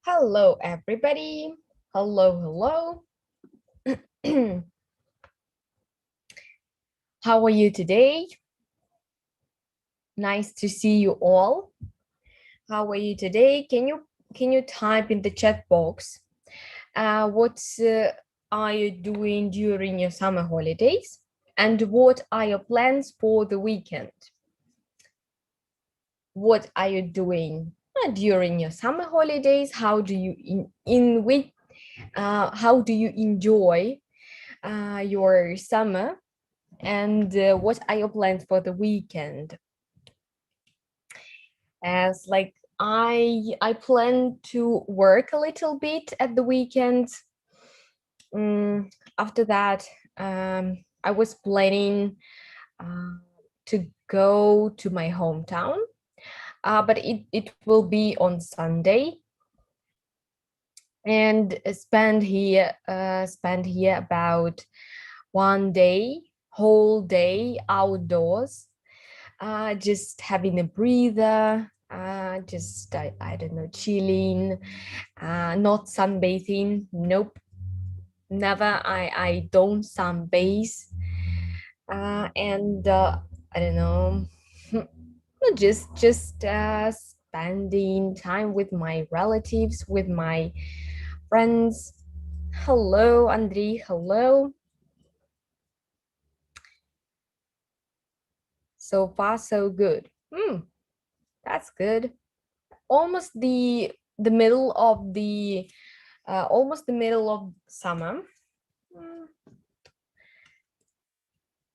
Hello, everybody. Hello, hello. How are you today? Nice to see you all. How are you today? Can you type in the chat box? What are you doing during your summer holidays? And what are your plans for the weekend? What are you doing during your summer holidays? How do you how do you enjoy your summer? And what are your plans for the weekend? As like I plan to work a little bit at the weekend. After that, I was planning to go to my hometown, but it will be on Sunday, and spend here about one day, whole day outdoors, just having a breather, just I don't know, chilling, not sunbathing. Nope, never. I don't sunbathe, and I don't know, just spending time with my relatives, with my friends. Hello, Andri. Hello. So far, so good. That's good. Almost the middle of the almost the middle of summer. Mm.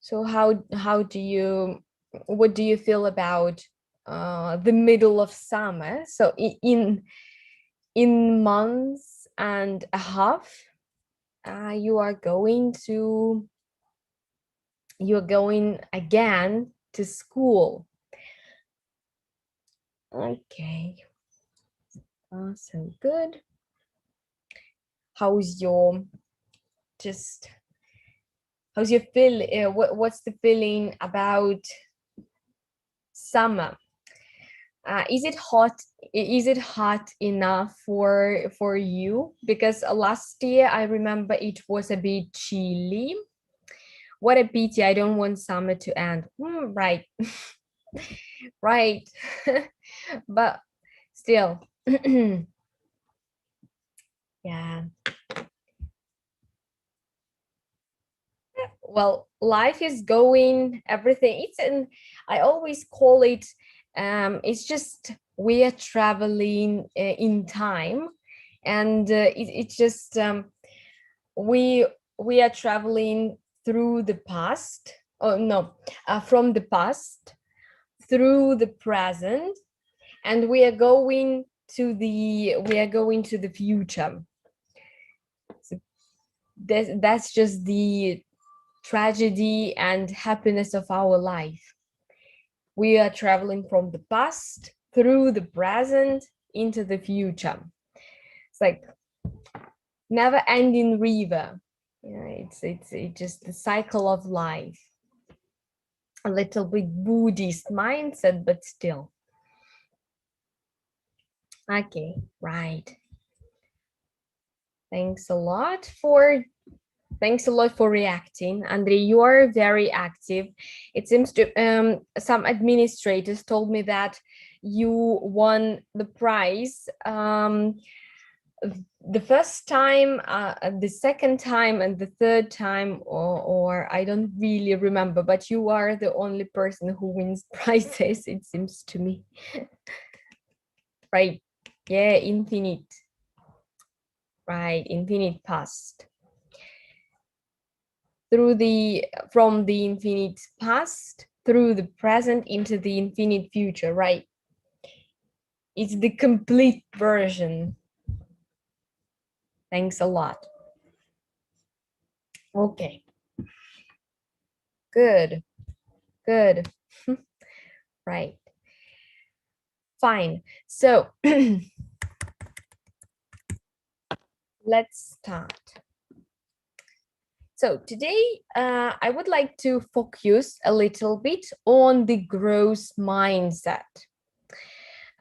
So how do you what do you feel about the middle of summer? So in months and a half, you are going again to school. Okay, so good. How's your just how's your feel? What's the feeling about summer? Is it hot? Is it hot enough for you? Because last year I remember it was a bit chilly. What a pity! I don't want summer to end. Right, right. But still, yeah. Well, life is going everything. I always call it. It's just we are traveling in time, and it's just we we are traveling through the past. Oh no, from the past through the present, and we are going to the future. So that's just the tragedy and happiness of our life. We are traveling from the past through the present into the future. It's like never ending river. It's just the cycle of life. A little bit Buddhist mindset, but still. Okay, right. Thanks a lot for reacting, Andre. You are very active. It seems to some administrators told me that you won the prize the first time, the second time, and the third time, or I don't really remember. But you are the only person who wins prizes. It seems to me, right? Yeah, infinite. Right, infinite past. From the infinite past through the present into the infinite future, right? It's the complete version. Thanks a lot. Okay, good, good. Right, fine. So let's start. So today I would like to focus a little bit on the growth mindset.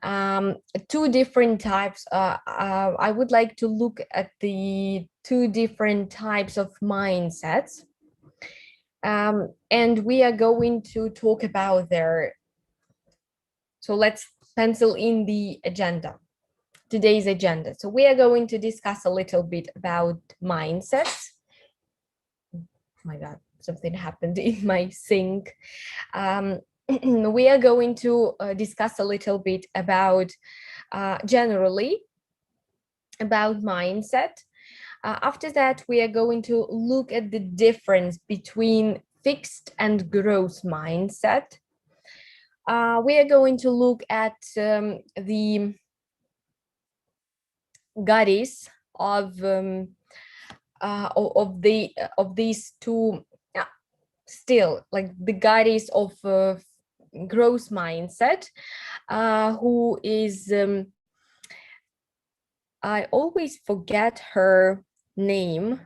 two different types. I would like to look at the two different types of mindsets. And we are going to talk about their, so let's pencil in the agenda, today's agenda. So we are going to discuss a little bit about mindsets. Oh my God, something happened in my sink. We are going to discuss a little bit about generally about mindset. After that, we are going to look at the difference between fixed and growth mindset. We are going to look at the goddess of these two, still like the goddess of growth mindset, who is I always forget her name.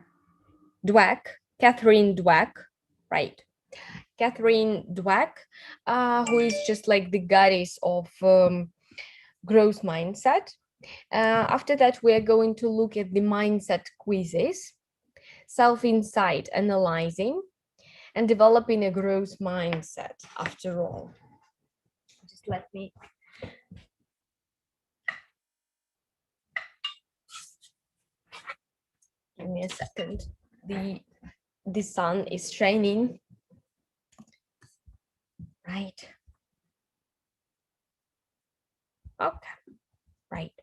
Dweck, Catherine Dweck, right? Catherine Dweck, who is just like the goddess of growth mindset. After that, we are going to look at the mindset quizzes, self-insight analyzing, and developing a growth mindset. After all, just let me give me a second. The sun is shining, right? Okay, right.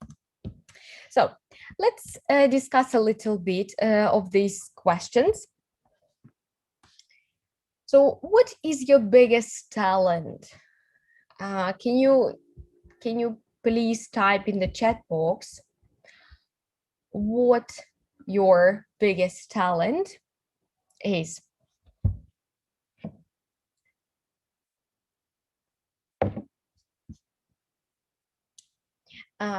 So let's discuss a little bit of these questions. So what is your biggest talent? Can you please type in the chat box what your biggest talent is?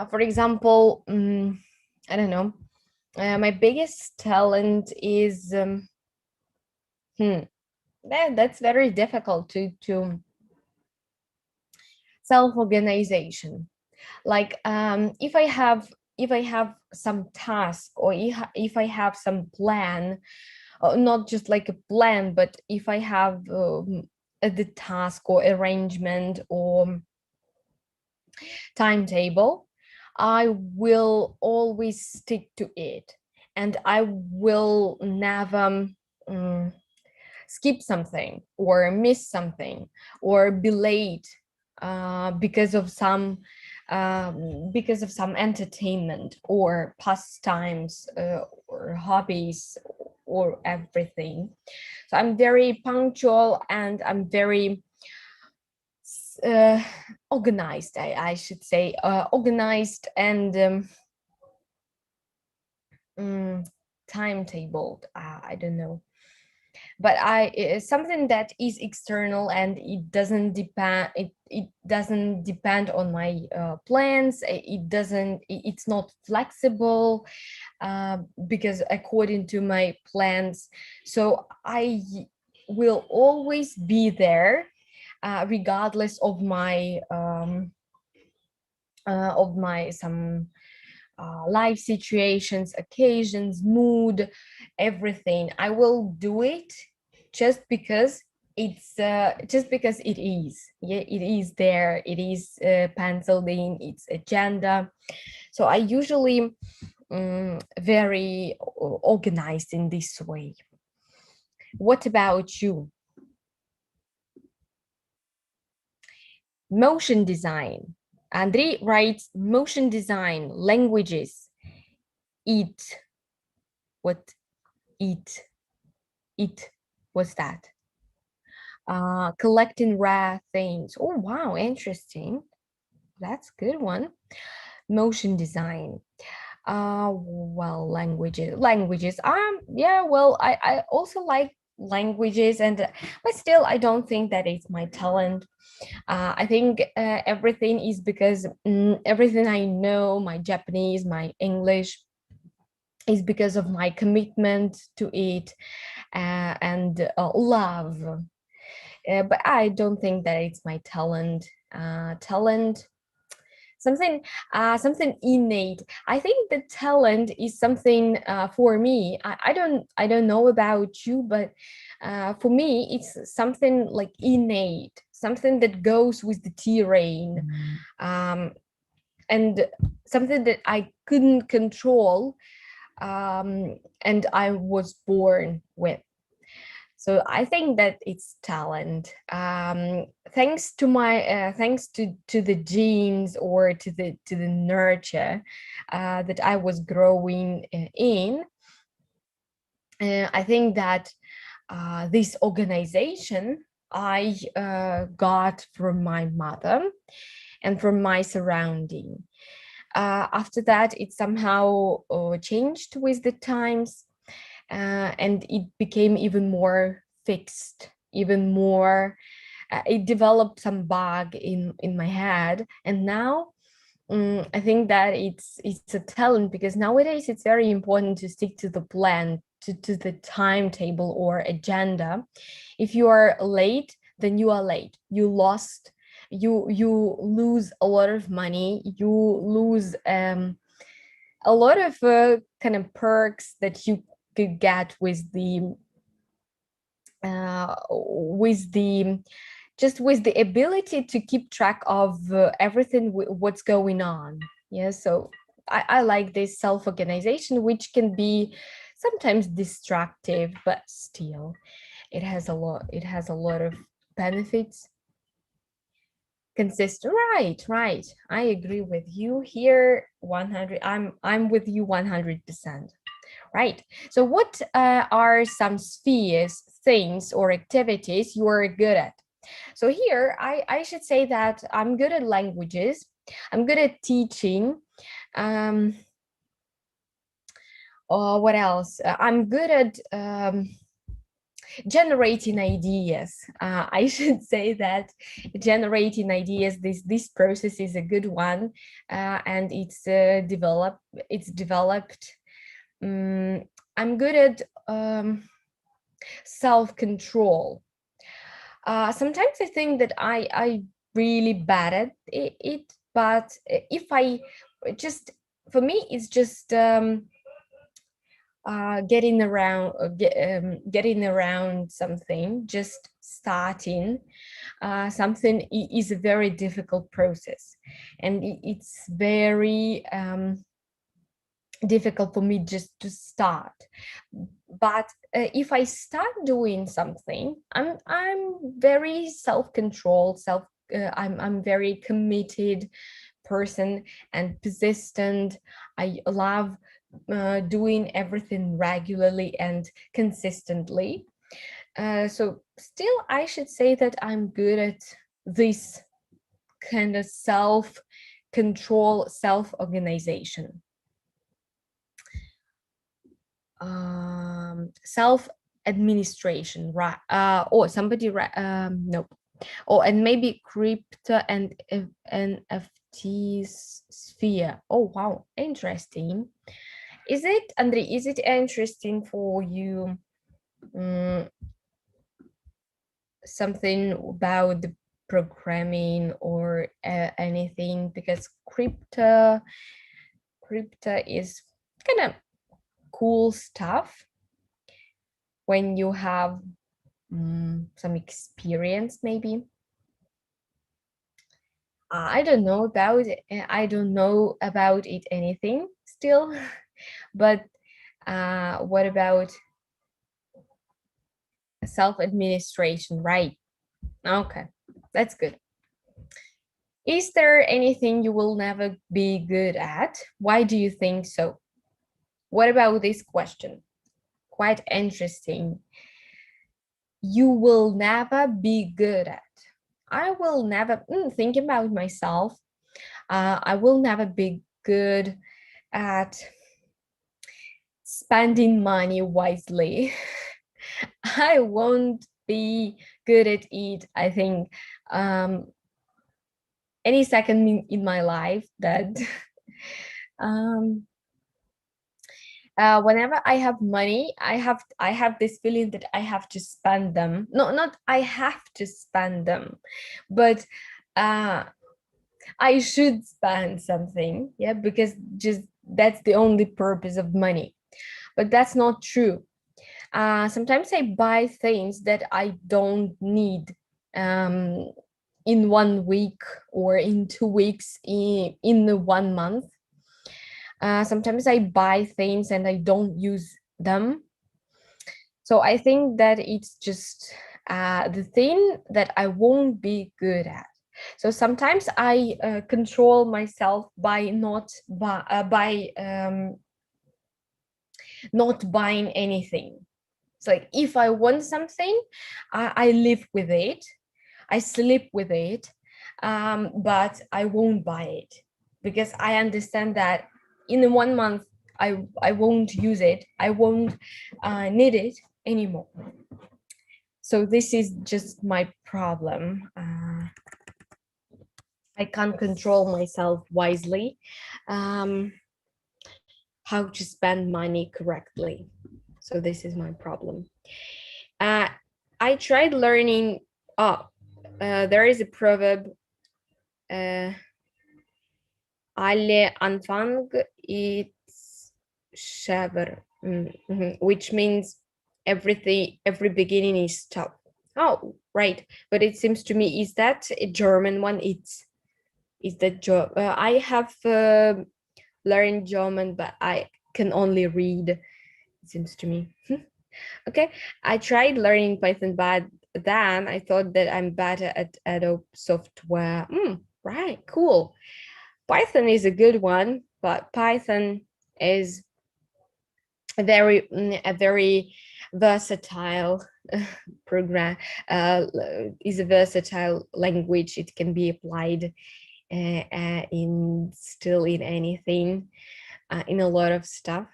For example, I don't know. My biggest talent is that's very difficult to self-organization. Like if I have some task, or if I have some plan, not just like a plan, but if I have the task or arrangement or timetable, I will always stick to it, and I will never skip something or miss something or be late because of some entertainment or pastimes or hobbies or everything. So I'm very punctual and I'm very organized, I should say, organized and timetabled. I don't know, but it's something that is external and it doesn't depend on my plans. It's not flexible because according to my plans, so I will always be there regardless of my some life situations, occasions, mood, everything. I will do it just because it is. Yeah, it is there. It is penciled in. It's agenda. So I usually very organized in this way. What about you? Motion design. Andrei writes motion design, languages, eat. What eat? Eat. What's that? Collecting rare things. Oh, wow, interesting. That's a good one. Motion design. Well, languages. Yeah, well, I also like languages, and but still I don't think that it's my talent. I think everything is because everything I know, my Japanese, my English, is because of my commitment to it and love. But I don't think that it's my talent. Talent, something innate. I think the talent is something for me. I don't know about you, but for me, it's something like innate, something that goes with the terrain, and something that I couldn't control, and I was born with. So I think that it's talent. Thanks to my thanks to the genes, or to the nurture that I was growing in. I think that this organization I got from my mother and from my surrounding. After that, it somehow changed with the times, and it became even more fixed, even more. It developed some bug in my head, and now I think that it's a talent, because nowadays it's very important to stick to the plan, to the timetable or agenda. If you are late, then you are late. You lost. You lose a lot of money. You lose a lot of kind of perks that you could get with the just with the ability to keep track of everything what's going on. Yeah, so I like this self-organization, which can be sometimes destructive, but still it has a lot of benefits. Consistent, right, I agree with you here. 100, I'm with you 100%. Right. So what are some spheres, things, or activities you are good at? So here, I should say that I'm good at languages. I'm good at teaching. Um, what else? I'm good at generating ideas. I should say that generating ideas, this process is a good one, and it's developed. I'm good at self-control. Sometimes I think that I really bad at it, but if I just, for me, it's just getting around something, just starting something is a very difficult process, and it's very difficult for me just to start. But if I start doing something, I'm very self-controlled, I'm very committed person and persistent. I love doing everything regularly and consistently. So still, I should say that I'm good at this kind of self-control, self-organization. Self administration, right? Or somebody, no. Oh, and maybe crypto and NFTs sphere. Oh, wow, interesting. Is it, Andre, is it interesting for you, something about the programming or anything? Because crypto is kind of cool stuff when you have some experience, maybe. I don't know about it. I don't know about it anything still, but what about self-administration? Right. Okay, that's good. Is there anything you will never be good at? Why do you think so? What about this question? Quite interesting. You will never be good at. I will never think about myself. I will never be good at spending money wisely. I won't be good at it. I think any second in my life that um, whenever I have money, I have this feeling that I have to spend them. No, not I have to spend them, but uh, I should spend something, yeah, because just that's the only purpose of money. But that's not true. Sometimes I buy things that I don't need um, in 1 week or in 2 weeks, in the 1 month. Sometimes I buy things and I don't use them. So I think that it's just the thing that I won't be good at. So sometimes I control myself by not buying anything. It's like if I want something, I live with it, I sleep with it, but I won't buy it because I understand that in 1 month I won't use it, I won't need it anymore. So this is just my problem. I can't control myself wisely. Um, how to spend money correctly. So this is my problem. Uh, I tried learning. Oh, there is a proverb. Uh, Alle Anfang it's Shaver, which means every beginning is tough. Oh, right. But it seems to me, is that a German one? Is that I have learned German, but I can only read, it seems to me. Okay, I tried learning Python, but then I thought that I'm better at Adobe software. Right, cool. Python is a good one, but Python is a very versatile program. Is a versatile language. It can be applied in anything, in a lot of stuff.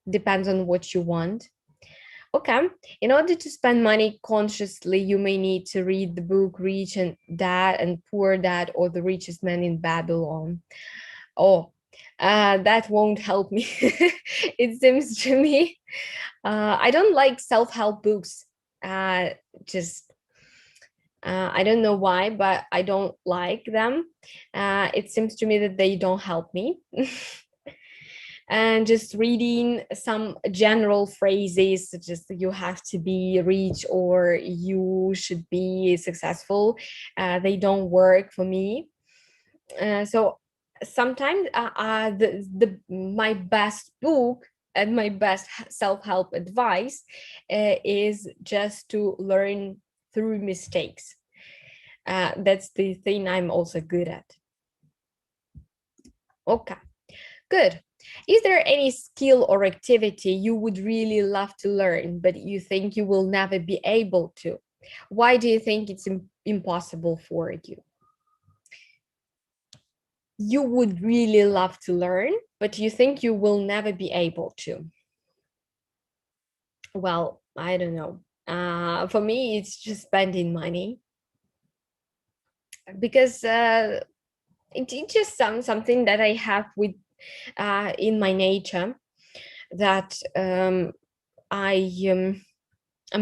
Depends on what you want. Okay, in order to spend money consciously, you may need to read the book Rich and Dad and Poor Dad, or The Richest Man in Babylon. Oh, that won't help me. It seems to me. I don't like self-help books. Just I don't know why, but I don't like them. It seems to me that they don't help me. And just reading some general phrases such as you have to be rich or you should be successful, they don't work for me. So sometimes my best book and my best self-help advice is just to learn through mistakes. That's the thing I'm also good at. Okay, good. Is there any skill or activity you would really love to learn, but you think you will never be able to? Why do you think it's impossible for you? You would really love to learn, but you think you will never be able to? Well, I don't know. For me, it's just spending money because it just something that I have with in my nature, that I'm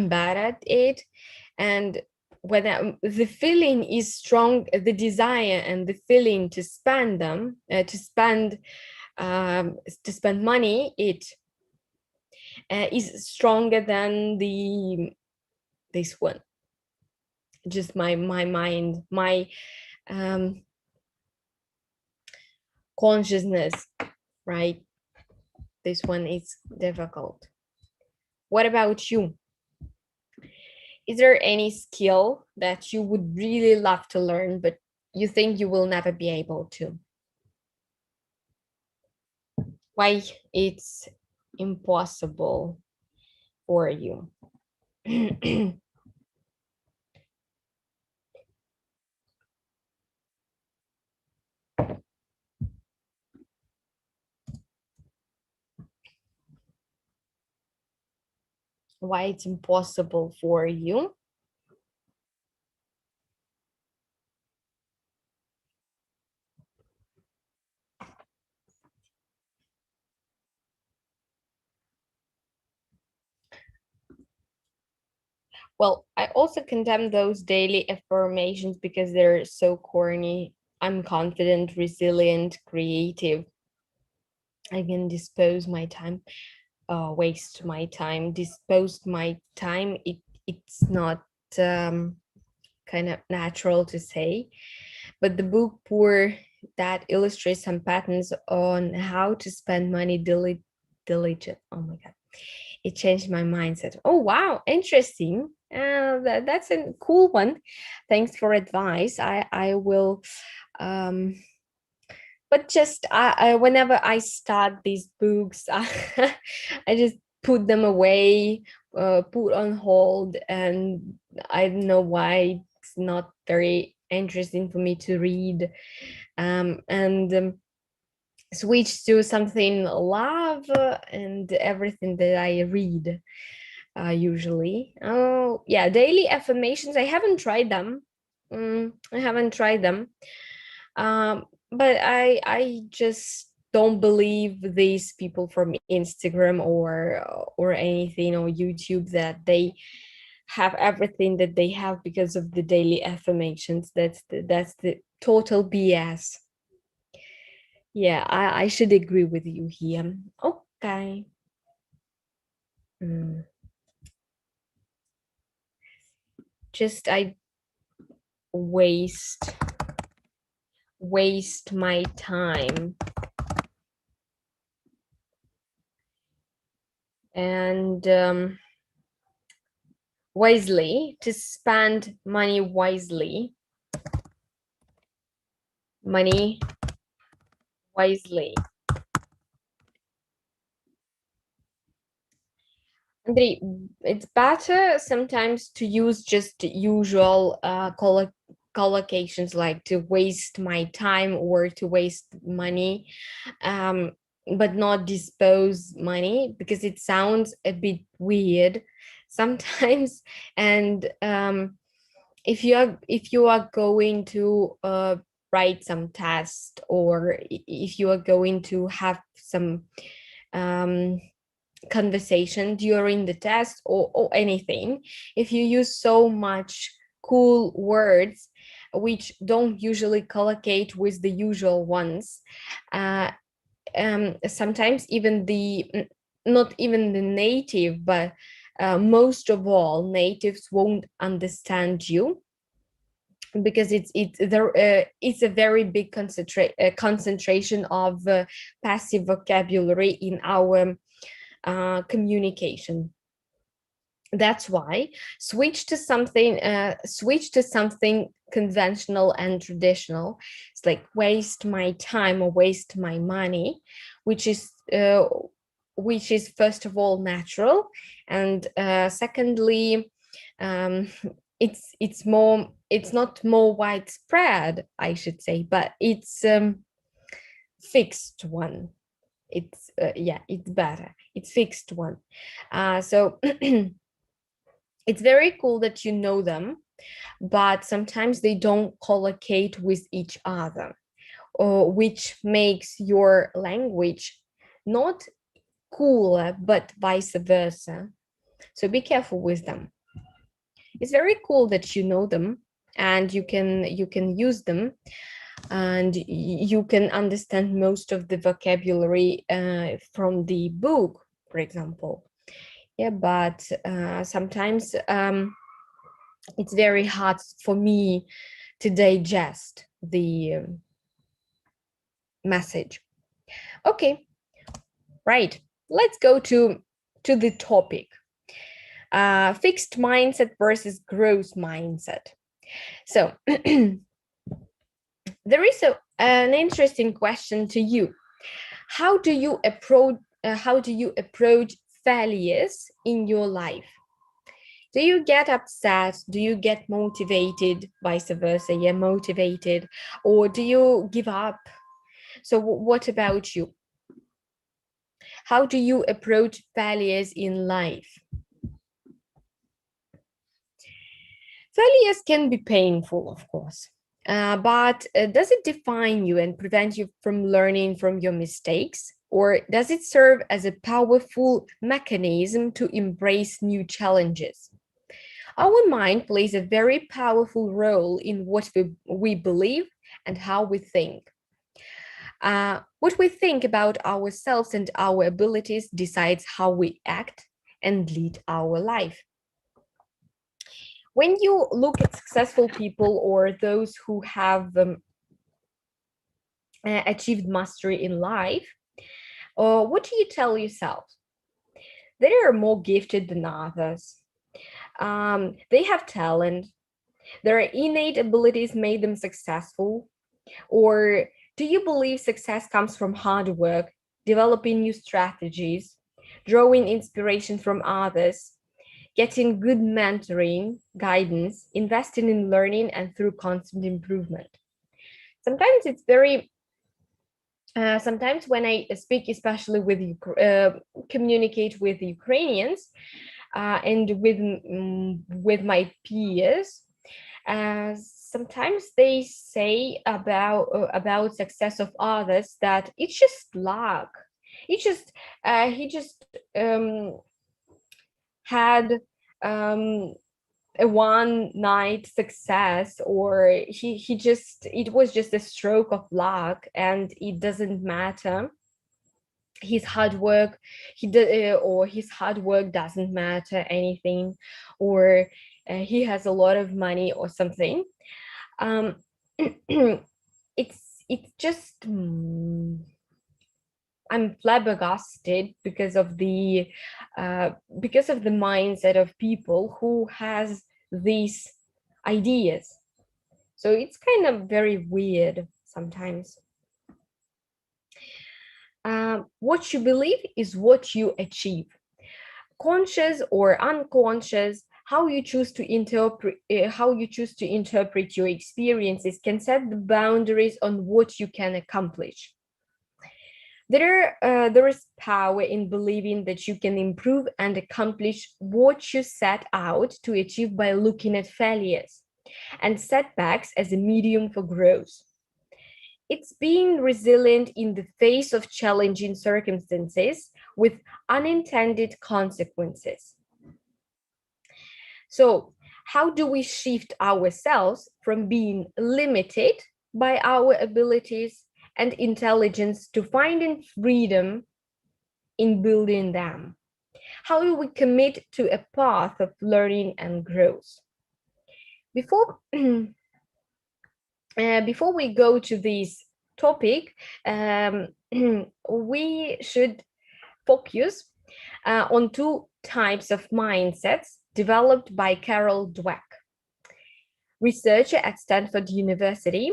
bad at it, and when the feeling is strong, the desire and the feeling to spend them, to spend money, it is stronger than this one. Just my mind, my um, consciousness, right? This one is difficult. What about you? Is there any skill that you would really love to learn, but you think you will never be able to? Why it's impossible for you? Why it's impossible for you? Well, I also condemn those daily affirmations because they're so corny. I'm confident, resilient, creative. I can dispose my time, waste my time, dispose my time. It's not kind of natural to say, but the book Poor that illustrates some patterns on how to spend money diligent. Oh my god, it changed my mindset. Oh wow, interesting. That's a cool one. Thanks for advice. I will but just whenever I start these books, I just put them away, put on hold, and I don't know why it's not very interesting for me to read, and switch to something love and everything that I read usually. Oh yeah, daily affirmations. I haven't tried them. I haven't tried them. But I just don't believe these people from Instagram or anything or YouTube that they have everything that they have because of the daily affirmations. That's the total BS. Yeah, I should agree with you here. Okay. Mm. Just I waste my time and wisely, to spend money wisely. Money wisely. Andrei, it's better sometimes to use just usual collocations like to waste my time or to waste money, um, but not dispose money, because it sounds a bit weird sometimes. And if you are going to write some test, or if you are going to have some um, conversation during the test, or anything, if you use so much cool words which don't usually collocate with the usual ones, uh, sometimes even not even the native, but most of all natives won't understand you, because it's a very big concentration of passive vocabulary in our communication. That's why switch to something conventional and traditional. It's like waste my time or waste my money, which is first of all natural, and secondly, um, it's not more widespread, I should say, but it's fixed one. It's yeah, it's better, it's fixed one. So it's very cool that you know them, but sometimes they don't collocate with each other, or which makes your language not cooler, but vice versa. So be careful with them. It's very cool that you know them and you can use them, and you can understand most of the vocabulary from the book, for example. Yeah, but sometimes it's very hard for me to digest the message. Okay, right. Let's go to the topic. Fixed mindset versus growth mindset. So there is an interesting question to you. How do you approach failures in your life? Do you get upset? Do you get motivated? Vice versa, yeah, motivated, or do you give up? So what about you? How do you approach failures in life? Failures can be painful, of course, but does it define you and prevent you from learning from your mistakes? Or does it serve as a powerful mechanism to embrace new challenges? Our mind plays a very powerful role in what we believe and how we think. What we think about ourselves and our abilities decides how we act and lead our life. When you look at successful people or those who have achieved mastery in life, what do you tell yourself? They are more gifted than others. They have talent. Their innate abilities made them successful. Or do you believe success comes from hard work, developing new strategies, drawing inspiration from others, getting good mentoring, guidance, investing in learning, and through constant improvement? Sometimes it's very sometimes when I speak, especially with communicate with Ukrainians and with my peers, sometimes they say about success of others that it's just luck. He just had a one night success, or he just, it was just a stroke of luck and it doesn't matter his hard work, or his hard work doesn't matter anything, or he has a lot of money or something. It's just I'm flabbergasted because of the mindset of people who has these ideas. So it's kind of very weird sometimes. What you believe is what you achieve. Conscious or unconscious, how you choose to interpret your experiences can set the boundaries on what you can accomplish. There is power in believing that you can improve and accomplish what you set out to achieve by looking at failures and setbacks as a medium for growth. It's being resilient in the face of challenging circumstances with unintended consequences. So, how do we shift ourselves from being limited by our abilities and intelligence to finding freedom in building them? How do we commit to a path of learning and growth? Before before we go to this topic, we should focus on two types of mindsets developed by Carol Dweck, researcher at Stanford University: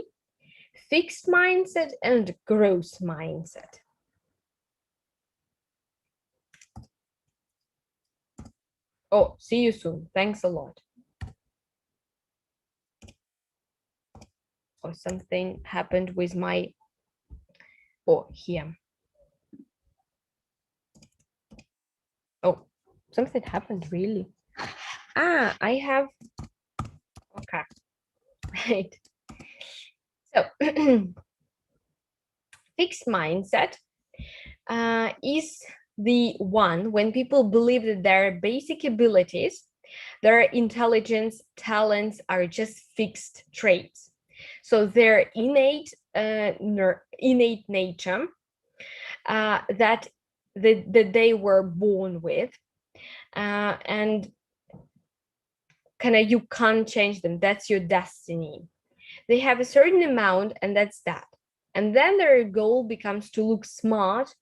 fixed mindset and growth mindset. Oh, see you soon. Thanks a lot. Or something happened with my, oh, here. Oh, something happened really. I have, okay, right. So, fixed mindset is the one when people believe that their basic abilities, their intelligence, talents are just fixed traits. So their innate nature that they were born with, and kind of you can't change them. That's your destiny. They have a certain amount, and that's that. And then their goal becomes to look smart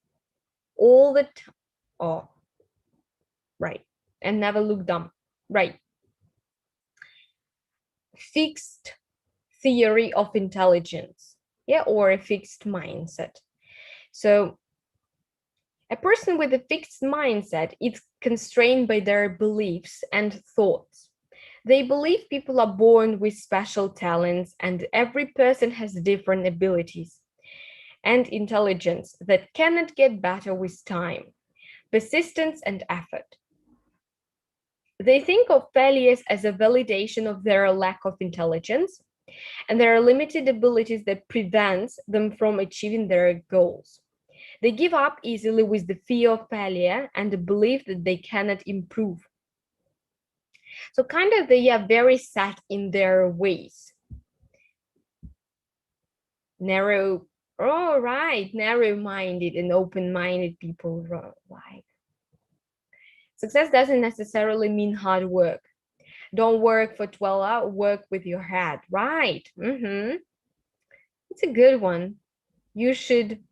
all the time. Oh, right. And never look dumb. Right. Fixed theory of intelligence, yeah, or a fixed mindset. So a person with a fixed mindset is constrained by their beliefs and thoughts. They believe people are born with special talents and every person has different abilities and intelligence that cannot get better with time, persistence, and effort. They think of failures as a validation of their lack of intelligence and their limited abilities that prevents them from achieving their goals. They give up easily with the fear of failure and the belief that they cannot improve. So kind of they are very set in their ways. Narrow, oh, right, narrow-minded and open-minded people, right. Success doesn't necessarily mean hard work. Don't work for 12 hours, work with your head, right? It's a good one. You should.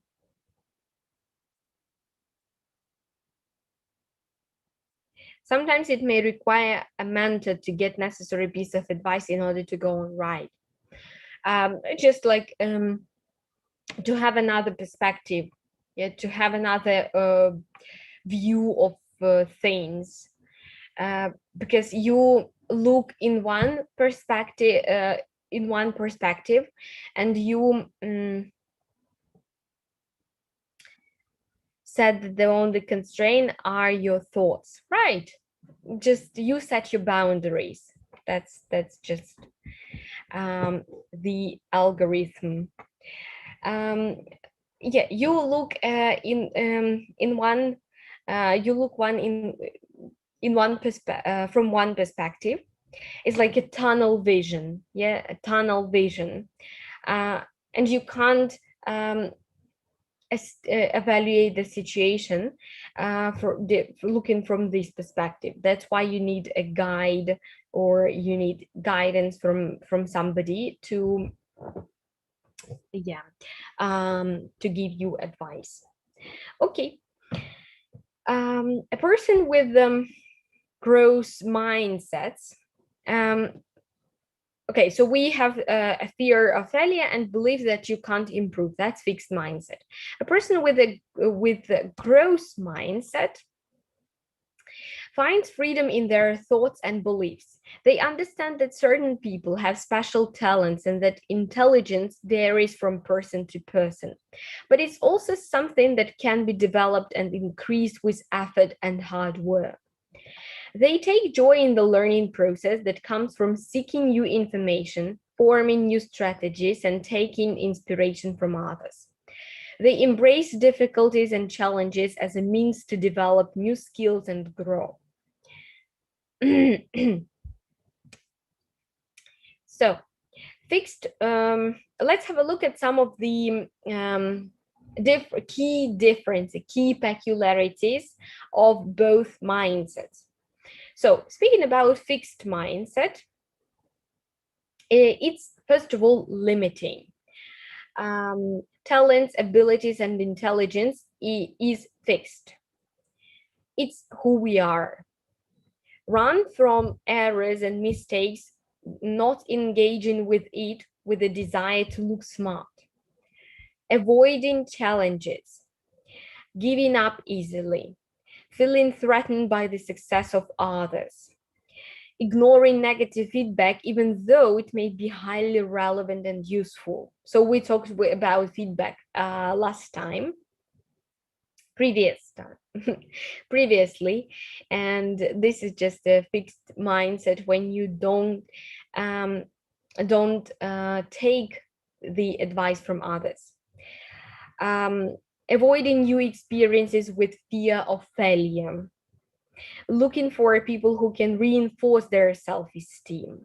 Sometimes it may require a mentor to get necessary piece of advice in order to go on right. Just like to have another perspective, yeah, to have another view of things, because you look in one perspective, and you said that the only constraint are your thoughts, right? Just you set your boundaries. That's just the algorithm. Yeah, you look in one you look one in one from one perspective. It's like a tunnel vision, yeah, a tunnel vision, and you can't evaluate the situation for looking from this perspective. That's why you need a guide, or you need guidance from somebody to, yeah, to give you advice. Okay. A person with growth mindsets. Okay, so we have a fear of failure and belief that you can't improve. That's fixed mindset. A person with a growth mindset finds freedom in their thoughts and beliefs. They understand that certain people have special talents and that intelligence varies from person to person. But it's also something that can be developed and increased with effort and hard work. They take joy in the learning process that comes from seeking new information, forming new strategies, and taking inspiration from others. They embrace difficulties and challenges as a means to develop new skills and grow. So, fixed, let's have a look at some of the key peculiarities of both mindsets. So, speaking about fixed mindset, it's first of all limiting. Talents, abilities, and intelligence is fixed. It's who we are. Run from errors and mistakes, not engaging with it with a desire to look smart. Avoiding challenges, giving up easily, feeling threatened by the success of others, ignoring negative feedback, even though it may be highly relevant and useful. So we talked about feedback last time, previously, and this is just a fixed mindset when you don't take the advice from others. Avoiding new experiences with fear of failure, looking for people who can reinforce their self-esteem,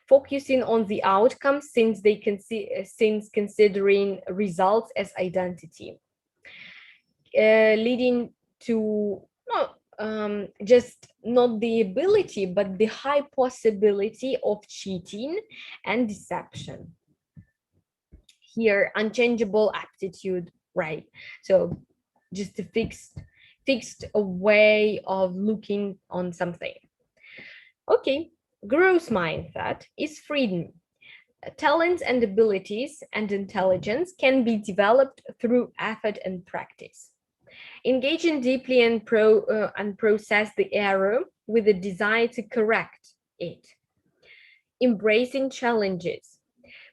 focusing on the outcome since considering results as identity, leading to just not the ability but the high possibility of cheating and deception. Here, unchangeable aptitude, right? So just a fixed way of looking on something. Okay, growth mindset is freedom. Talents and abilities and intelligence can be developed through effort and practice. Engaging deeply and process the error with a desire to correct it. Embracing challenges,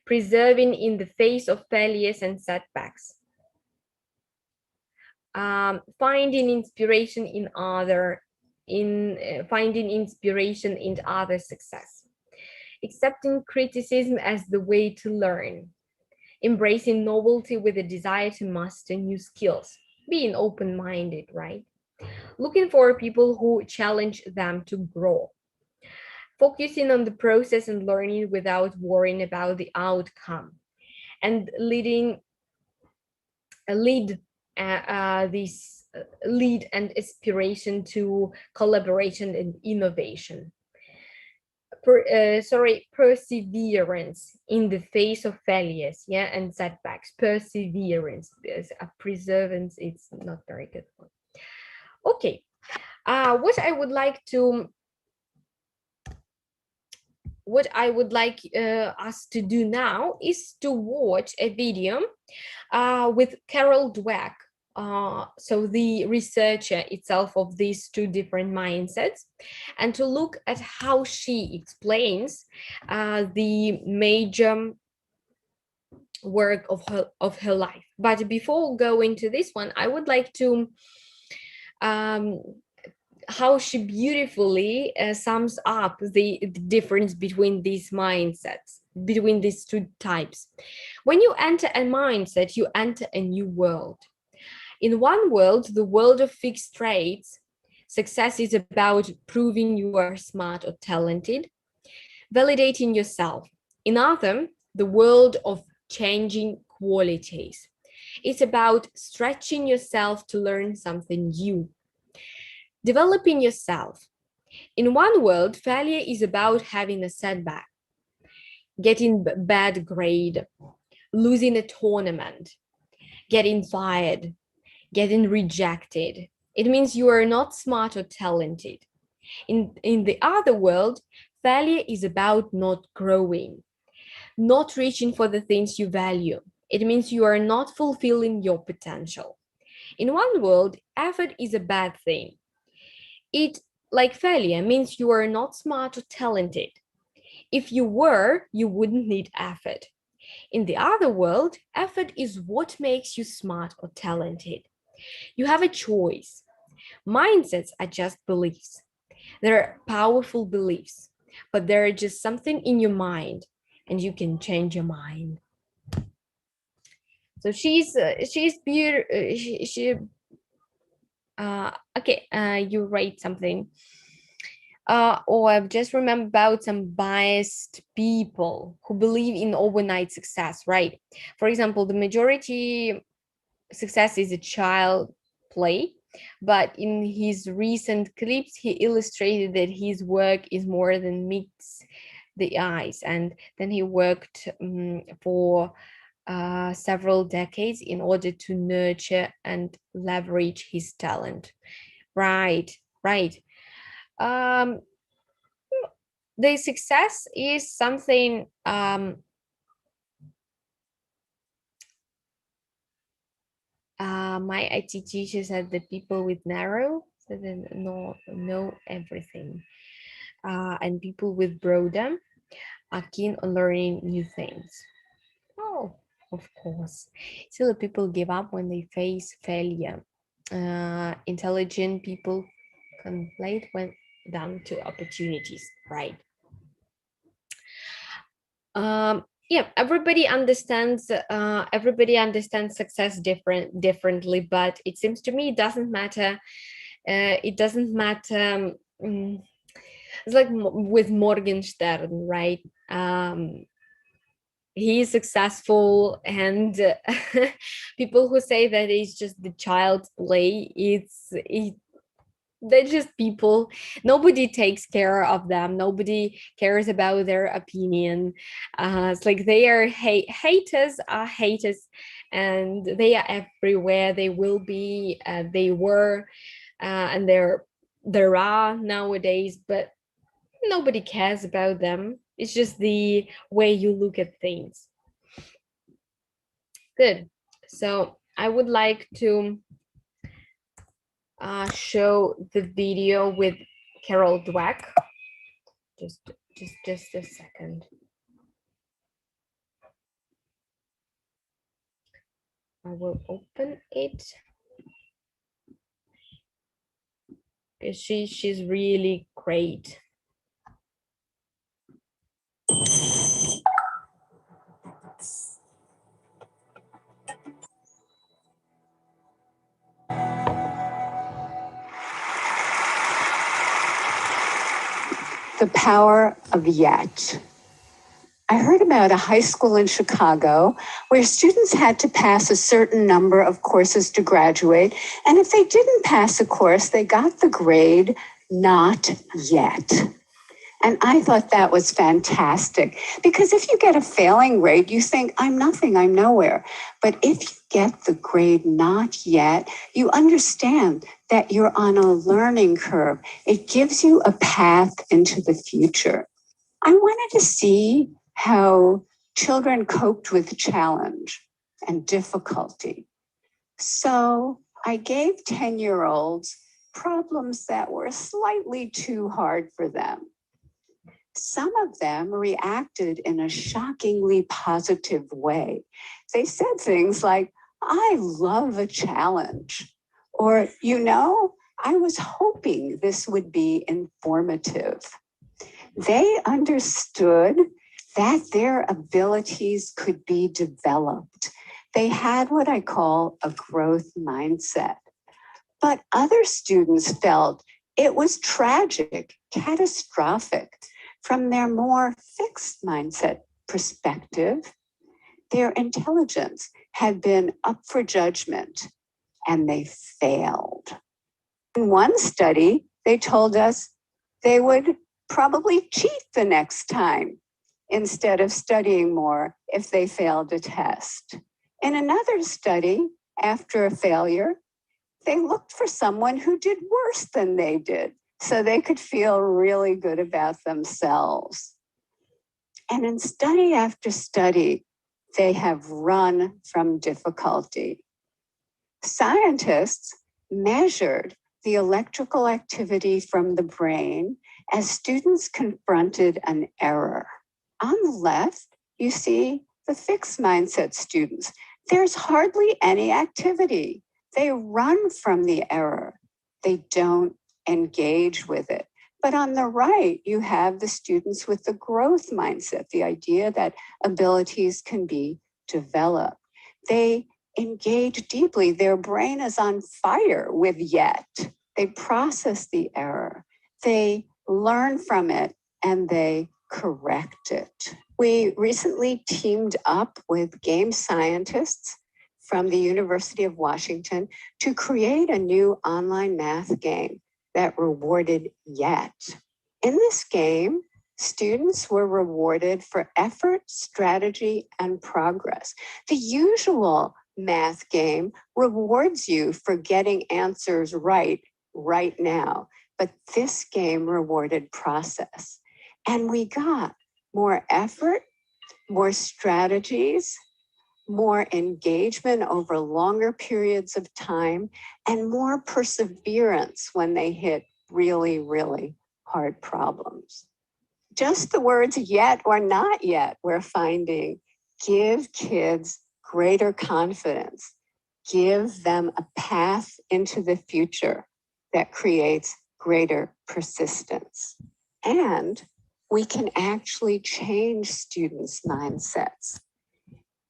preserving in the face of failures and setbacks. Finding inspiration in other success. Accepting criticism as the way to learn. Embracing novelty with a desire to master new skills. Being open-minded, right? Looking for people who challenge them to grow. Focusing on the process and learning without worrying about the outcome. and lead this lead and inspiration to collaboration and innovation. Perseverance in the face of failures, yeah, and setbacks. Perseverance, because a perseverance, it's not very good one. Okay, what I would like us to do now is to watch a video with Carol Dweck, so the researcher itself of these two different mindsets, and to look at how she explains the major work of her life. But before going to this one, I would like to how she beautifully sums up the difference between these mindsets, between these two types. When you enter a mindset, you enter a new world. In one world, the world of fixed traits, success is about proving you are smart or talented, validating yourself. In other, the world of changing qualities. It's about stretching yourself to learn something new. Developing yourself. In one world, failure is about having a setback, getting bad grade, losing a tournament, getting fired, getting rejected. It means you are not smart or talented. In the other world, failure is about not growing, not reaching for the things you value. It means you are not fulfilling your potential. In one world, effort is a bad thing. It, like failure, means you are not smart or talented. If you were, you wouldn't need effort. In the other world, effort is what makes you smart or talented. You have a choice. Mindsets are just beliefs. They're powerful beliefs, but they're just something in your mind, and you can change your mind. So she's beautiful. Okay, you write something. Or I've just remembered about some biased people who believe in overnight success, right? For example, the majority success is a child play, but in his recent clips, he illustrated that his work is more than meets the eyes. And then he worked for several decades in order to nurture and leverage his talent. Right, right. The success is something my IT teacher said that people with narrow so then know everything, and people with broader are keen on learning new things. Oh, of course. Still, people give up when they face failure. Intelligent people conflate when down to opportunities, right? Yeah, everybody understands success differently, but it seems to me it doesn't matter. It doesn't matter. It's like with Morgenstern, right? He is successful, and people who say that it's just the child's play, they're just people. Nobody takes care of them. Nobody cares about their opinion. It's like they are haters are haters, and they are everywhere. They will be, they were, and there are nowadays, but nobody cares about them. It's just the way you look at things. Good. So I would like to show the video with Carol Dweck. Just a second. I will open it. She's really great. The power of yet. I heard about a high school in Chicago where students had to pass a certain number of courses to graduate. And if they didn't pass a course, they got the grade not yet. And I thought that was fantastic because if you get a failing grade, you think, I'm nothing, I'm nowhere. But if you get the grade not yet, you understand that you're on a learning curve. It gives you a path into the future. I wanted to see how children coped with challenge and difficulty. So I gave 10-year-olds problems that were slightly too hard for them. Some of them reacted in a shockingly positive way. They said things like, I love a challenge, or, I was hoping this would be informative. They understood that their abilities could be developed. They had what I call a growth mindset. But other students felt it was tragic, catastrophic. From their more fixed mindset perspective, their intelligence had been up for judgment and they failed. In one study, they told us they would probably cheat the next time instead of studying more if they failed a test. In another study, after a failure, they looked for someone who did worse than they did so they could feel really good about themselves. And in study after study, they have run from difficulty. Scientists measured the electrical activity from the brain as students confronted an error. On the left, you see the fixed mindset students. There's hardly any activity. They run from the error. They don't engage with it. But on the right, you have the students with the growth mindset, the idea that abilities can be developed. They engage deeply. Their brain is on fire with yet. They process the error. They learn from it and they correct it. We recently teamed up with game scientists from the University of Washington to create a new online math game that rewarded yet. In this game, students were rewarded for effort, strategy, and progress. The usual math game rewards you for getting answers right now, but this game rewarded process. And we got more effort, more strategies, more engagement over longer periods of time, and more perseverance when they hit really, really hard problems. Just the words yet or not yet, we're finding, give kids greater confidence, give them a path into the future that creates greater persistence. And we can actually change students' mindsets.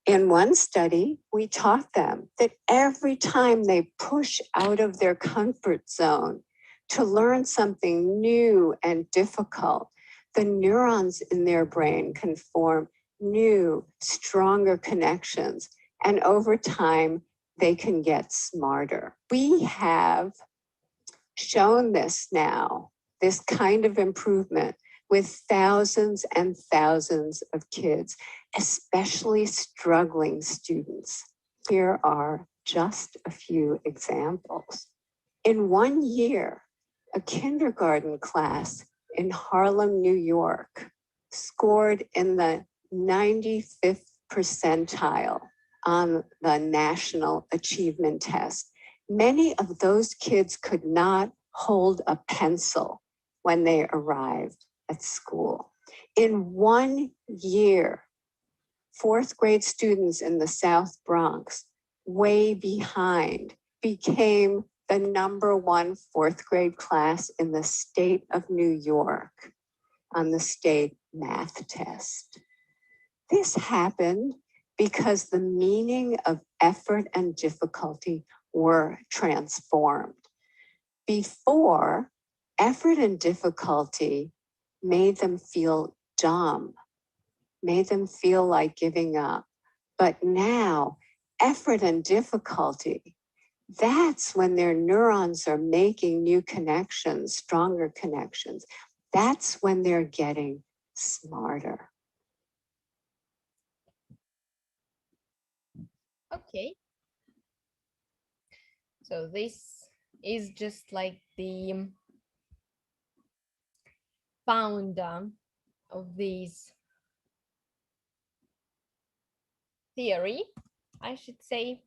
In one study, we taught them that every time they push out of their comfort zone to learn something new and difficult, the neurons in their brain can form new, stronger connections. And over time, they can get smarter. We have shown this now, this kind of improvement with thousands and thousands of kids, especially struggling students. Here are just a few examples. In 1 year, a kindergarten class in Harlem, New York, scored in the 95th percentile on the National Achievement Test. Many of those kids could not hold a pencil when they arrived at school. In 1 year, fourth grade students in the South Bronx, way behind, became the #1 fourth grade class in the state of New York on the state math test. This happened because the meaning of effort and difficulty were transformed. Before, effort and difficulty made them feel dumb. made them feel like giving up. But now, effort and difficulty, that's when their neurons are making new connections, stronger connections. That's when they're getting smarter. Okay. So this is just like the founder of this theory, I should say.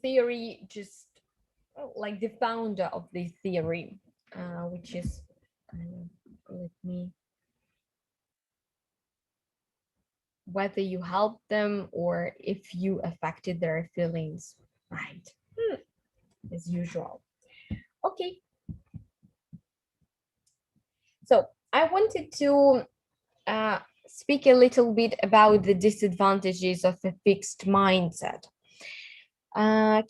Theory, just like the founder of this theory, which is, let me, whether you help them or if you affected their feelings, right? As usual. Okay. So I wanted to speak a little bit about the disadvantages of a fixed mindset.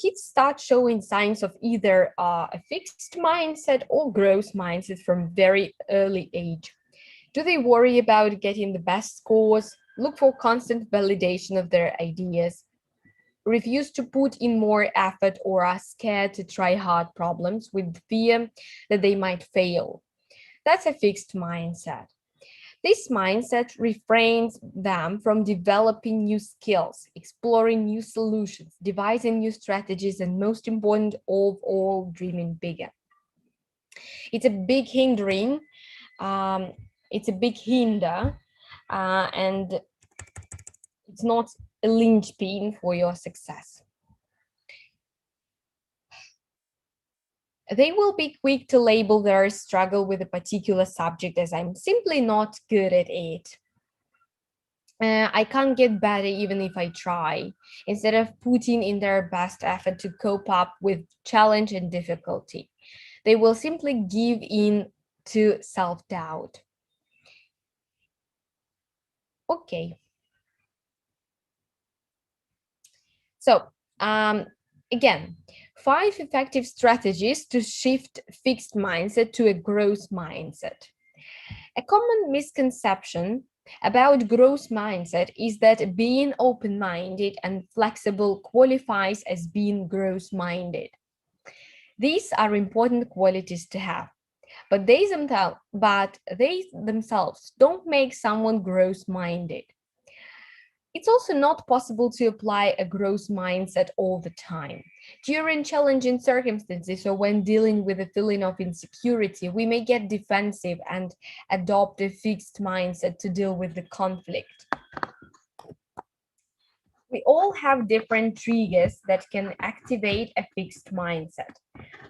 Kids start showing signs of either a fixed mindset or growth mindset from very early age. Do they worry about getting the best scores, look for constant validation of their ideas, refuse to put in more effort, or are scared to try hard problems with fear that they might fail? That's a fixed mindset. This mindset refrains them from developing new skills, exploring new solutions, devising new strategies, and most important of all, dreaming bigger. It's a big hindering, it's a big hinder, and it's not a linchpin for your success. They will be quick to label their struggle with a particular subject as I'm simply not good at it. I can't get better even if I try, instead of putting in their best effort to cope up with challenge and difficulty. They will simply give in to self-doubt. Okay. So, again, 5 effective strategies to shift fixed mindset to a growth mindset. A common misconception about growth mindset is that being open-minded and flexible qualifies as being growth-minded. These are important qualities to have, but they themselves don't make someone growth-minded. It's also not possible to apply a growth mindset all the time. During challenging circumstances or when dealing with a feeling of insecurity, we may get defensive and adopt a fixed mindset to deal with the conflict. We all have different triggers that can activate a fixed mindset.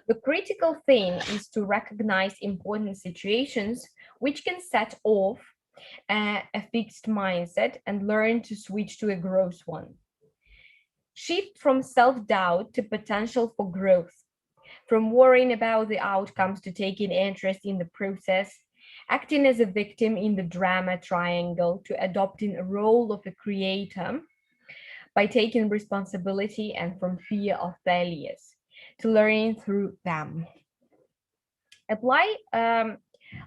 The critical thing is to recognize important situations which can set off a fixed mindset and learn to switch to a growth one. Shift from self-doubt to potential for growth, from worrying about the outcomes to taking interest in the process, acting as a victim in the drama triangle to adopting a role of a creator by taking responsibility, and from fear of failures to learning through them.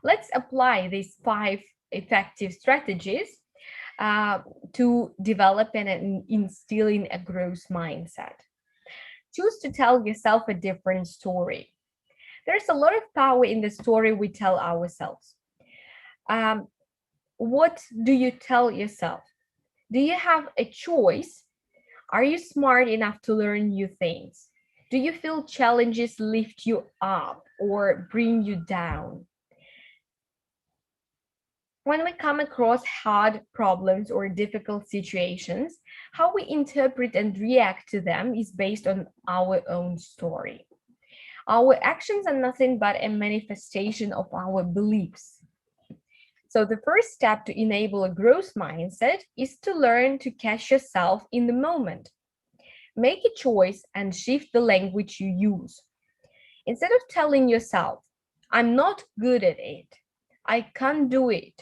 Let's apply these 5 effective strategies to develop and instilling a growth mindset. Choose to tell yourself a different story. There's a lot of power in the story we tell ourselves. What do you tell yourself? Do you have a choice? Are you smart enough to learn new things? Do you feel challenges lift you up or bring you down? When we come across hard problems or difficult situations, how we interpret and react to them is based on our own story. Our actions are nothing but a manifestation of our beliefs. So the first step to enable a growth mindset is to learn to catch yourself in the moment. Make a choice and shift the language you use. Instead of telling yourself, I'm not good at it, I can't do it,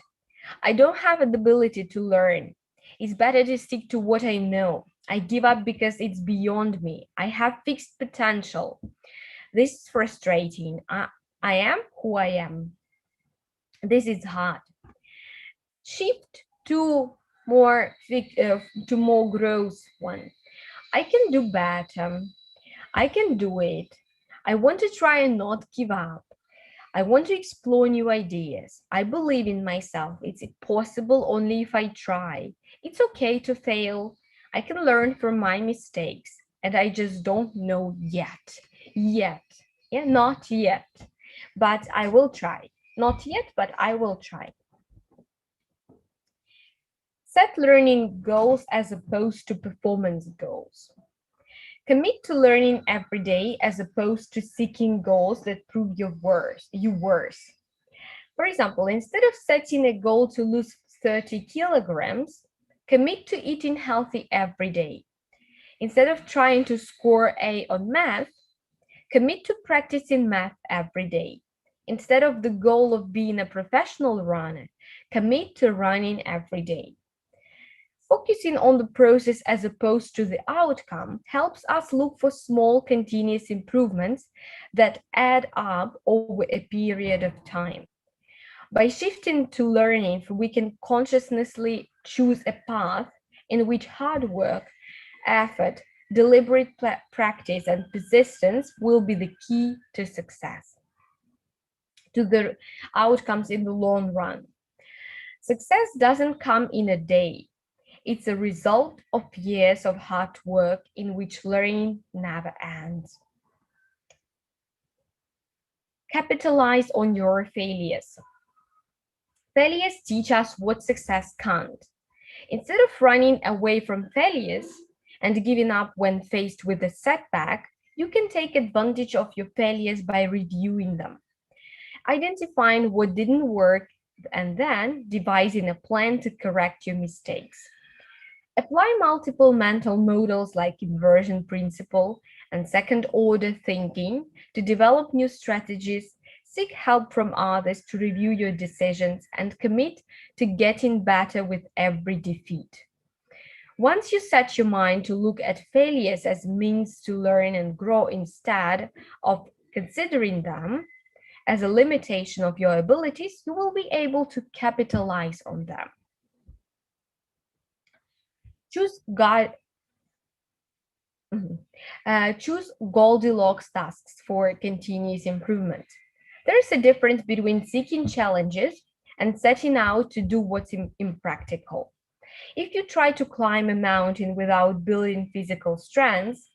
I don't have the ability to learn, it's better to stick to what I know, I give up because it's beyond me, I have fixed potential, this is frustrating, I am who I am. This is hard. Shift to more growth one. I can do better. I can do it. I want to try and not give up. I want to explore new ideas. I believe in myself. It's possible only if I try. It's okay to fail. I can learn from my mistakes. And I just don't know yet. Yet. Yeah, not yet. But I will try. Not yet, but I will try. Set learning goals as opposed to performance goals. Commit to learning every day as opposed to seeking goals that prove you worse. For example, instead of setting a goal to lose 30 kilograms, commit to eating healthy every day. Instead of trying to score A on math, commit to practicing math every day. Instead of the goal of being a professional runner, commit to running every day. Focusing on the process as opposed to the outcome helps us look for small continuous improvements that add up over a period of time. By shifting to learning, we can consciously choose a path in which hard work, effort, deliberate practice, and persistence will be the key to success, to the outcomes in the long run. Success doesn't come in a day. It's a result of years of hard work in which learning never ends. Capitalize on your failures. Failures teach us what success can't. Instead of running away from failures and giving up when faced with a setback, you can take advantage of your failures by reviewing them, identifying what didn't work, and then devising a plan to correct your mistakes. Apply multiple mental models like inversion principle and second order thinking to develop new strategies. Seek help from others to review your decisions and commit to getting better with every defeat. Once you set your mind to look at failures as means to learn and grow instead of considering them as a limitation of your abilities, you will be able to capitalize on them. Choose choose Goldilocks tasks for continuous improvement. There is a difference between seeking challenges and setting out to do what's impractical. If you try to climb a mountain without building physical strength,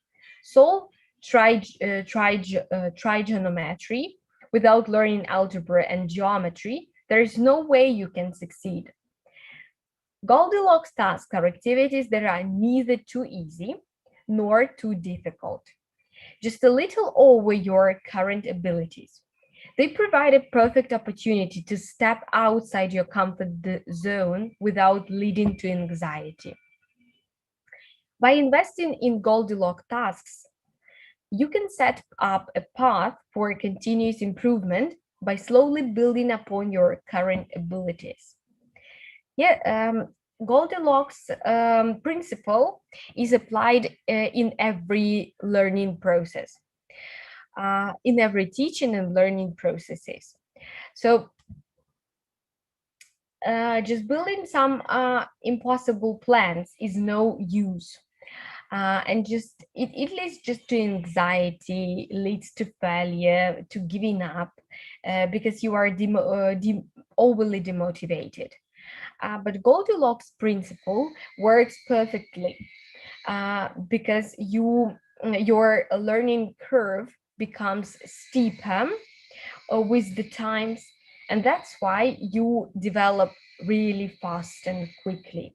solve trigonometry without learning algebra and geometry, there is no way you can succeed. Goldilocks tasks are activities that are neither too easy nor too difficult, just a little over your current abilities. They provide a perfect opportunity to step outside your comfort zone without leading to anxiety. By investing in Goldilocks tasks, you can set up a path for continuous improvement by slowly building upon your current abilities. Goldilocks principle is applied in every learning process, in every teaching and learning processes. So just building some impossible plans is no use. And just it leads just to anxiety, leads to failure, to giving up, because you are overly demotivated. But Goldilocks principle works perfectly because your learning curve becomes steeper with the times, and that's why you develop really fast and quickly.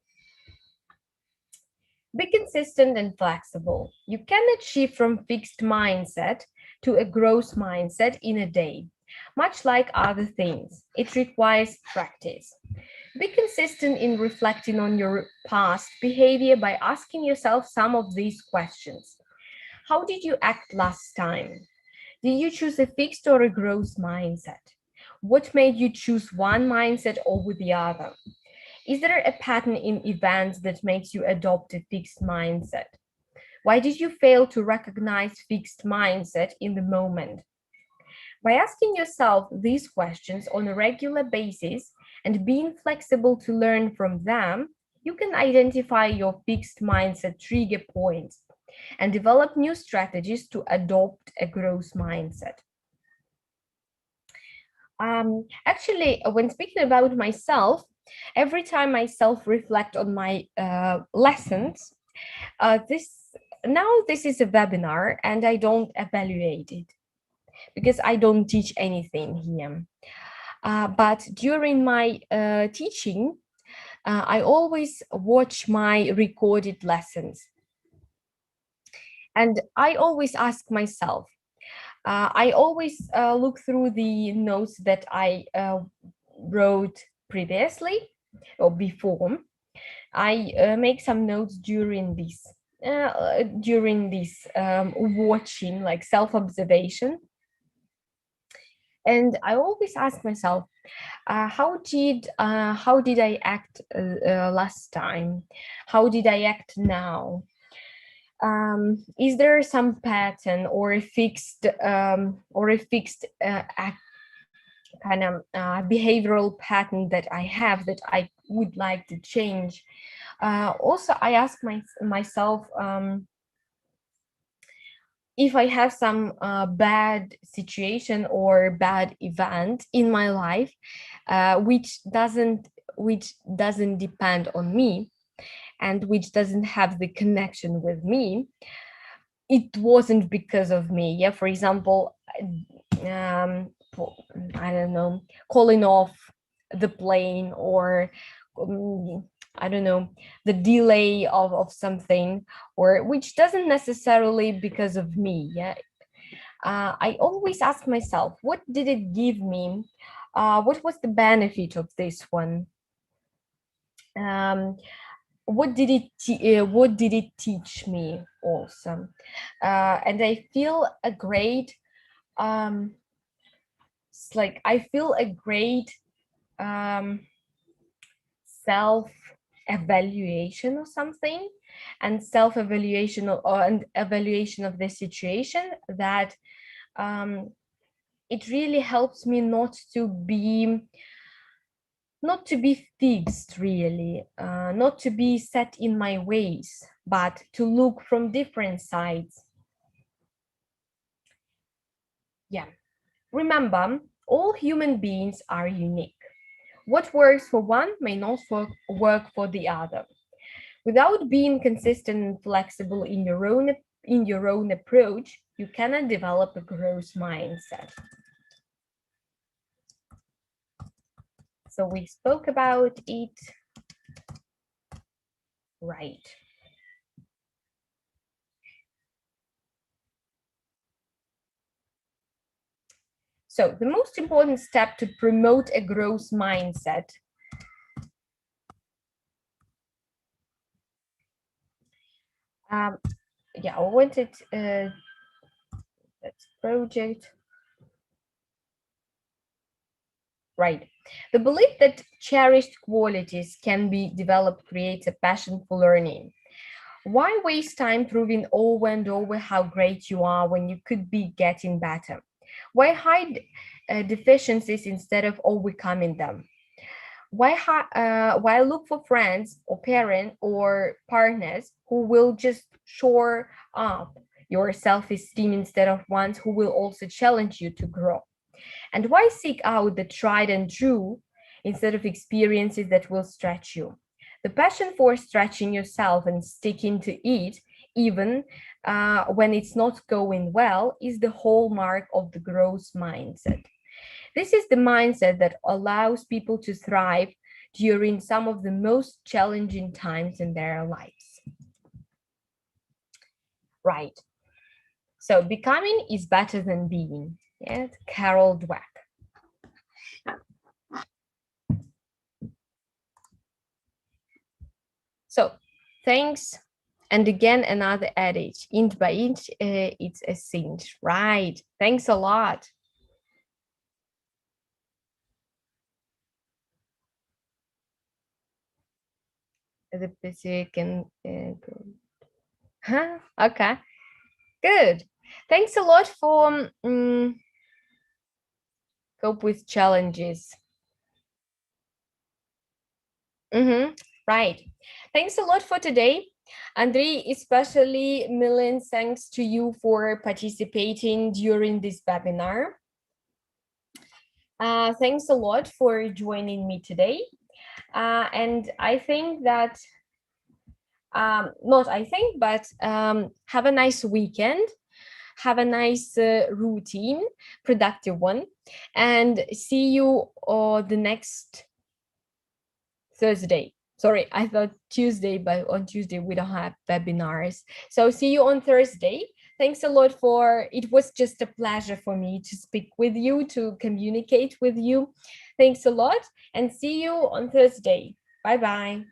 Be consistent and flexible. You cannot shift from fixed mindset to a growth mindset in a day. Much like other things, it requires practice. Be consistent in reflecting on your past behavior by asking yourself some of these questions. How did you act last time? Did you choose a fixed or a growth mindset? What made you choose one mindset over the other? Is there a pattern in events that makes you adopt a fixed mindset? Why did you fail to recognize fixed mindset in the moment? By asking yourself these questions on a regular basis and being flexible to learn from them, you can identify your fixed mindset trigger points and develop new strategies to adopt a growth mindset. Actually, when speaking about myself, every time I self-reflect on my lessons, this is a webinar and I don't evaluate it because I don't teach anything here. But during my teaching, I always watch my recorded lessons. And I always ask myself, I always look through the notes that I wrote previously or before. I make some notes during this watching, like self-observation. And I always ask myself, how did I act last time? How did I act now? Is there some pattern or a fixed kind of behavioral pattern that I have that I would like to change? Also, I ask myself, if I have some bad situation or bad event in my life, which doesn't depend on me, and which doesn't have the connection with me, it wasn't because of me. Yeah, for example, I don't know, calling off the plane, or I don't know, the delay of something, or which doesn't necessarily because of me. Yeah, I always ask myself, what did it give me? What was the benefit of this one? What did it teach me also? And I feel a great it's like I feel a great self evaluation or something, and self evaluation and evaluation of the situation, that it really helps me not to be fixed, really, not to be set in my ways, but to look from different sides. Yeah. Remember, all human beings are unique. What works for one may not work for the other. Without being consistent and flexible in your own approach, you cannot develop a growth mindset. So we spoke about it, right? So the most important step to promote a growth mindset yeah, I wanted that's project. Right. The belief that cherished qualities can be developed creates a passion for learning. Why waste time proving over and over how great you are when you could be getting better? Why hide deficiencies instead of overcoming them? Why look for friends or parents or partners who will just shore up your self-esteem instead of ones who will also challenge you to grow? And why seek out the tried and true instead of experiences that will stretch you? The passion for stretching yourself and sticking to it, even when it's not going well, is the hallmark of the growth mindset. This is the mindset that allows people to thrive during some of the most challenging times in their lives. Right. So becoming is better than being. Yeah, Carol Dweck. So thanks. And again, another adage, inch by inch, it's a cinch. Right. Thanks a lot. The Pacific and huh? Okay. Good. Thanks a lot for cope with challenges. Right. Thanks a lot for today. Andrei, especially million thanks to you for participating during this webinar. Thanks a lot for joining me today. And I think that, not I think, but have a nice weekend. Have a nice routine, productive one, and see you the next Thursday. Sorry, I thought Tuesday, but on Tuesday we don't have webinars. So see you on Thursday. Thanks a lot it was just a pleasure for me to speak with you, to communicate with you. Thanks a lot and see you on Thursday. Bye-bye.